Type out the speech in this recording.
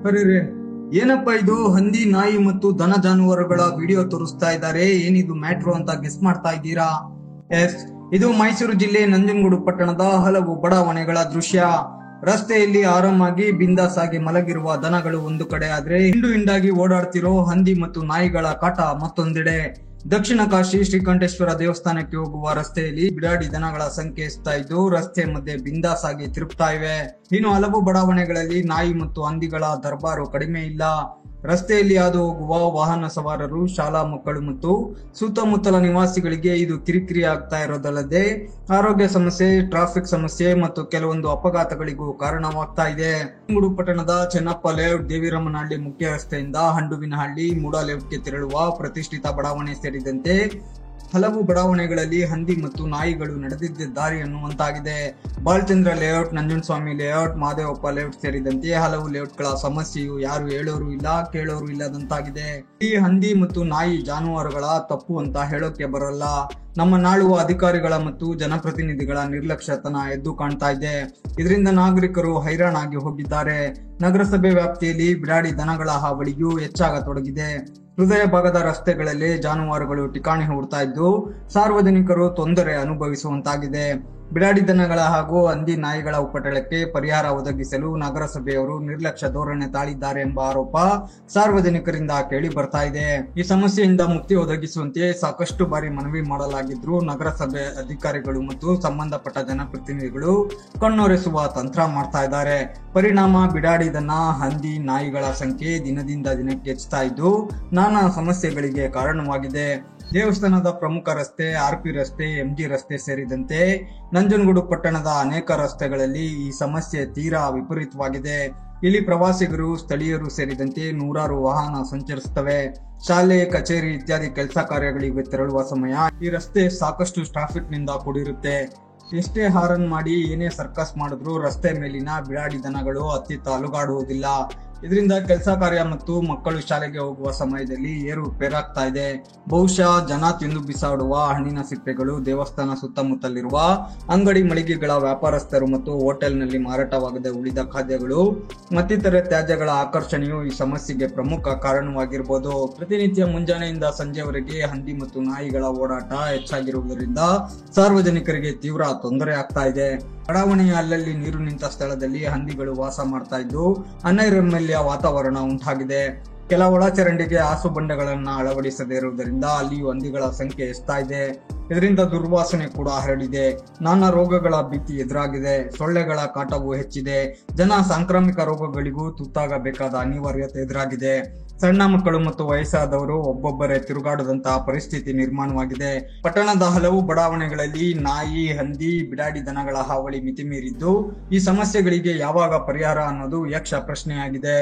ಅರೆ ಏನಪ್ಪಾ ಇದು ಹಂದಿ ನಾಯಿ ಮತ್ತು ದನ ಜಾನುವಾರುಗಳ ವಿಡಿಯೋ ತೋರಿಸ್ತಾ ಇದ್ದಾರೆ. ಏನಿದು ಮ್ಯಾಟ್ರೋ ಅಂತ ಗೆಸ್ ಮಾಡ್ತಾ ಇದ್ದೀರಾ? ಎಸ್, ಇದು ಮೈಸೂರು ಜಿಲ್ಲೆ ನಂಜನಗೂಡು ಪಟ್ಟಣದ ಹಲವು ಬಡಾವಣೆಗಳ ದೃಶ್ಯ. ರಸ್ತೆಯಲ್ಲಿ ಆರಾಮಾಗಿ ಬಿಂದಾಸ್ ಆಗಿ ಮಲಗಿರುವ ದನಗಳು ಒಂದು ಕಡೆ ಆದ್ರೆ, ಹಿಂಡಾಗಿ ಓಡಾಡ್ತಿರೋ ಹಂದಿ ಮತ್ತು ನಾಯಿಗಳ ಕಾಟ ಮತ್ತೊಂದೆಡೆ. ದಕ್ಷಿಣ ಕಾಶಿ ಶ್ರೀಕಂಠೇಶ್ವರ ದೇವಸ್ಥಾನಕ್ಕೆ ಹೋಗುವ ರಸ್ತೆಯಲ್ಲಿ ಬಿಡಾಡಿ ದನಗಳ ಸಂಖ್ಯೆ ಹೆಚ್ಚುತ್ತಾ ಇದ್ದು, ರಸ್ತೆ ಮಧ್ಯೆ ಬಿಂದಾಸ್ ಆಗಿ ತಿರುಗ್ತಾ ಇವೆ. ಇನ್ನು ಹಲವು ಬಡಾವಣೆಗಳಲ್ಲಿ ನಾಯಿ ಮತ್ತು ಹಂದಿಗಳ ದರ್ಬಾರು ಕಡಿಮೆ ಇಲ್ಲ. ರಸ್ತೆಯಲ್ಲಿ ಹಾದು ಹೋಗುವ ವಾಹನ ಸವಾರರು, ಶಾಲಾ ಮಕ್ಕಳು ಮತ್ತು ಸುತ್ತಮುತ್ತಲ ನಿವಾಸಿಗಳಿಗೆ ಇದು ಕಿರಿಕಿರಿ ಆಗ್ತಾ ಇರೋದಲ್ಲದೆ ಆರೋಗ್ಯ ಸಮಸ್ಯೆ, ಟ್ರಾಫಿಕ್ ಸಮಸ್ಯೆ ಮತ್ತು ಕೆಲವೊಂದು ಅಪಘಾತಗಳಿಗೂ ಕಾರಣವಾಗ್ತಾ ಇದೆ. ನಂಜನಗೂಡು ಪಟ್ಟಣದ ಚೆನ್ನಪ್ಪ ಲೇಔಟ್, ದೇವಿರಮ್ಮನಹಳ್ಳಿ ಮುಖ್ಯ ರಸ್ತೆಯಿಂದ ಹಂಡುವಿನಹಳ್ಳಿ, ಮೂಡ ಲೇಔಟ್ಗೆ ತೆರಳುವ ಪ್ರತಿಷ್ಠಿತ ಬಡಾವಣೆ ಸೇರಿದಂತೆ ಹಲವು ಬಡಾವಣೆಗಳಲ್ಲಿ ಹಂದಿ ಮತ್ತು ನಾಯಿಗಳು ನಡೆದಿದ್ದ ದಾರಿ ಅನ್ನುವಂತಾಗಿದೆ. Balachandra layout, Nanjanaswamy layout, Madevappa layout ಸೇರಿದಂತೆ ಹಲವು ಲೇಔಟ್ಗಳ ಸಮಸ್ಯೆಯು ಯಾರು ಹೇಳೋರು ಇಲ್ಲ, ಕೇಳೋರು ಇಲ್ಲದಂತಾಗಿದೆ. ಈ ಹಂದಿ ಮತ್ತು ನಾಯಿ ಜಾನುವಾರುಗಳ ತಪ್ಪು ಅಂತ ಹೇಳೋಕೆ ಬರಲ್ಲ. ನಮ್ಮ ನಾಳುವ ಅಧಿಕಾರಿಗಳ ಮತ್ತು ಜನಪ್ರತಿನಿಧಿಗಳ ನಿರ್ಲಕ್ಷ್ಯತನ ಎದ್ದು ಕಾಣ್ತಾ ಇದೆ. ಇದರಿಂದ ನಾಗರಿಕರು ಹೈರಾಣಾಗಿ ಹೋಗಿದ್ದಾರೆ. ನಗರಸಭೆ ವ್ಯಾಪ್ತಿಯಲ್ಲಿ ಬಿಡಾಡಿ ದನಗಳ ಹಾವಳಿಯು ಹೆಚ್ಚಾಗತೊಡಗಿದೆ. ಹೃದಯ ಭಾಗದ ರಸ್ತೆಗಳಲ್ಲಿ ಜಾನುವಾರುಗಳು ಠಿಕಾಣಿ ಹೂಡ್ತಾ ಇದ್ದು, ಸಾರ್ವಜನಿಕರು ತೊಂದರೆ ಅನುಭವಿಸುವಂತಾಗಿದೆ. ಬಿಡಾಡಿ ದನಗಳ ಹಾಗೂ ಹಂದಿ ನಾಯಿಗಳ ಉಪಟಳಕ್ಕೆ ಪರಿಹಾರ ಒದಗಿಸಲು ನಗರಸಭೆಯವರು ನಿರ್ಲಕ್ಷ್ಯ ಧೋರಣೆ ತಾಳಿದ್ದಾರೆ ಎಂಬ ಆರೋಪ ಸಾರ್ವಜನಿಕರಿಂದ ಕೇಳಿ ಬರ್ತಾ ಇದೆ. ಈ ಸಮಸ್ಯೆಯಿಂದ ಮುಕ್ತಿ ಒದಗಿಸುವಂತೆ ಸಾಕಷ್ಟು ಬಾರಿ ಮನವಿ ಮಾಡಲಾಗಿದ್ರು ನಗರಸಭೆ ಅಧಿಕಾರಿಗಳು ಮತ್ತು ಸಂಬಂಧಪಟ್ಟ ಜನಪ್ರತಿನಿಧಿಗಳು ಕಣ್ಣೊರೆಸುವ ತಂತ್ರ ಮಾಡ್ತಾ ಇದ್ದಾರೆ. ಪರಿಣಾಮ ಬಿಡಾಡಿ ದನ, ಹಂದಿ, ನಾಯಿಗಳ ಸಂಖ್ಯೆ ದಿನದಿಂದ ದಿನಕ್ಕೆ ಹೆಚ್ಚುತ್ತಾ ಇದ್ದು ನಾನಾ ಸಮಸ್ಯೆಗಳಿಗೆ ಕಾರಣವಾಗಿದೆ. ದೇವಸ್ಥಾನದ ಪ್ರಮುಖ ರಸ್ತೆ, ಆರ್ಪಿ ರಸ್ತೆ, ಎಂಜಿ ರಸ್ತೆ ಸೇರಿದಂತೆ ನಂಜನಗೂಡು ಪಟ್ಟಣದ ಅನೇಕ ರಸ್ತೆಗಳಲ್ಲಿ ಈ ಸಮಸ್ಯೆ ತೀರಾ ವಿಪರೀತವಾಗಿದೆ. ಇಲ್ಲಿ ಪ್ರವಾಸಿಗರು, ಸ್ಥಳೀಯರು ಸೇರಿದಂತೆ ನೂರಾರು ವಾಹನ ಸಂಚರಿಸುತ್ತವೆ. ಶಾಲೆ, ಕಚೇರಿ ಇತ್ಯಾದಿ ಕೆಲಸ ಕಾರ್ಯಗಳಿಗೆ ತೆರಳುವ ಸಮಯ ಈ ರಸ್ತೆ ಸಾಕಷ್ಟು ಟ್ರಾಫಿಕ್ ನಿಂದ ಕೂಡಿರುತ್ತೆ. ಎಷ್ಟೇ ಹಾರನ್ ಮಾಡಿ, ಏನೇ ಸರ್ಕಸ್ ಮಾಡಿದ್ರೂ ರಸ್ತೆ ಮೇಲಿನ ಬಿಡಾಡಿ ದನಗಳು ಅತ್ತಿತ್ತ ಅಲುಗಾಡುವುದಿಲ್ಲ. ಇದರಿಂದ ಕೆಲಸ ಕಾರ್ಯ ಮತ್ತು ಮಕ್ಕಳು ಶಾಲೆಗೆ ಹೋಗುವ ಸಮಯದಲ್ಲಿ ಏರುಪೇರಾಗ್ತಾ ಇದೆ. ಬಹುಶಃ ಜನ ತಿಂದು ಬಿಸಾಡುವ ಹಣ್ಣಿನ ಸಿಪ್ಪೆಗಳು, ದೇವಸ್ಥಾನ ಸುತ್ತಮುತ್ತಲಿರುವ ಅಂಗಡಿ ಮಳಿಗೆಗಳ ವ್ಯಾಪಾರಸ್ಥರು ಮತ್ತು ಹೋಟೆಲ್ನಲ್ಲಿ ಮಾರಾಟವಾಗದೆ ಉಳಿದ ಖಾದ್ಯಗಳು ಮತ್ತಿತರ ತ್ಯಾಜ್ಯಗಳ ಆಕರ್ಷಣೆಯು ಈ ಸಮಸ್ಯೆಗೆ ಪ್ರಮುಖ ಕಾರಣವಾಗಿರಬಹುದು. ಪ್ರತಿನಿತ್ಯ ಮುಂಜಾನೆಯಿಂದ ಸಂಜೆವರೆಗೆ ಹಂದಿ ಮತ್ತು ನಾಯಿಗಳ ಓಡಾಟ ಹೆಚ್ಚಾಗಿರುವುದರಿಂದ ಸಾರ್ವಜನಿಕರಿಗೆ ತೀವ್ರ ತೊಂದರೆ ಆಗ್ತಾ ಇದೆ. ಬಡಾವಣೆಯ ಅಲ್ಲಲ್ಲಿ ನೀರು ನಿಂತ ಸ್ಥಳದಲ್ಲಿ ಹಂದಿಗಳು ವಾಸ ಮಾಡ್ತಾ ಇದ್ದು ಅನೈರ್ಮಲ್ಯ ವಾತಾವರಣ ಉಂಟಾಗಿದೆ. ಕೆಲ ಒಳಚರಂಡಿಗೆ ಹಾಸು ಬಂಡೆಗಳನ್ನ ಅಳವಡಿಸದೇ ಇರುವುದರಿಂದ ಅಲ್ಲಿಯೂ ಹಂದಿಗಳ ಸಂಖ್ಯೆ ಹೆಚ್ಚುತ್ತಾ ಇದೆ. ಇದರಿಂದ ದುರ್ವಾಸನೆ ಕೂಡ ಹರಡಿದೆ. ನಾನಾ ರೋಗಗಳ ಭೀತಿ ಎದುರಾಗಿದೆ. ಸೊಳ್ಳೆಗಳ ಕಾಟವು ಹೆಚ್ಚಿದೆ. ಜನ ಸಾಂಕ್ರಾಮಿಕ ರೋಗಗಳಿಗೂ ತುತ್ತಾಗಬೇಕಾದ ಅನಿವಾರ್ಯತೆ ಎದುರಾಗಿದೆ. ಸಣ್ಣ ಮಕ್ಕಳು ಮತ್ತು ವಯಸ್ಸಾದವರು ಒಬ್ಬೊಬ್ಬರೇ ತಿರುಗಾಡದಂತಹ ಪರಿಸ್ಥಿತಿ ನಿರ್ಮಾಣವಾಗಿದೆ. ಪಟ್ಟಣದ ಹಲವು ಬಡಾವಣೆಗಳಲ್ಲಿ ನಾಯಿ, ಹಂದಿ, ಬಿಡಾಡಿ ದನಗಳ ಹಾವಳಿ ಮಿತಿಮೀರಿದ್ದು ಈ ಸಮಸ್ಯೆಗಳಿಗೆ ಯಾವಾಗ ಪರಿಹಾರ ಅನ್ನೋದು ಯಕ್ಷ ಪ್ರಶ್ನೆಯಾಗಿದೆ.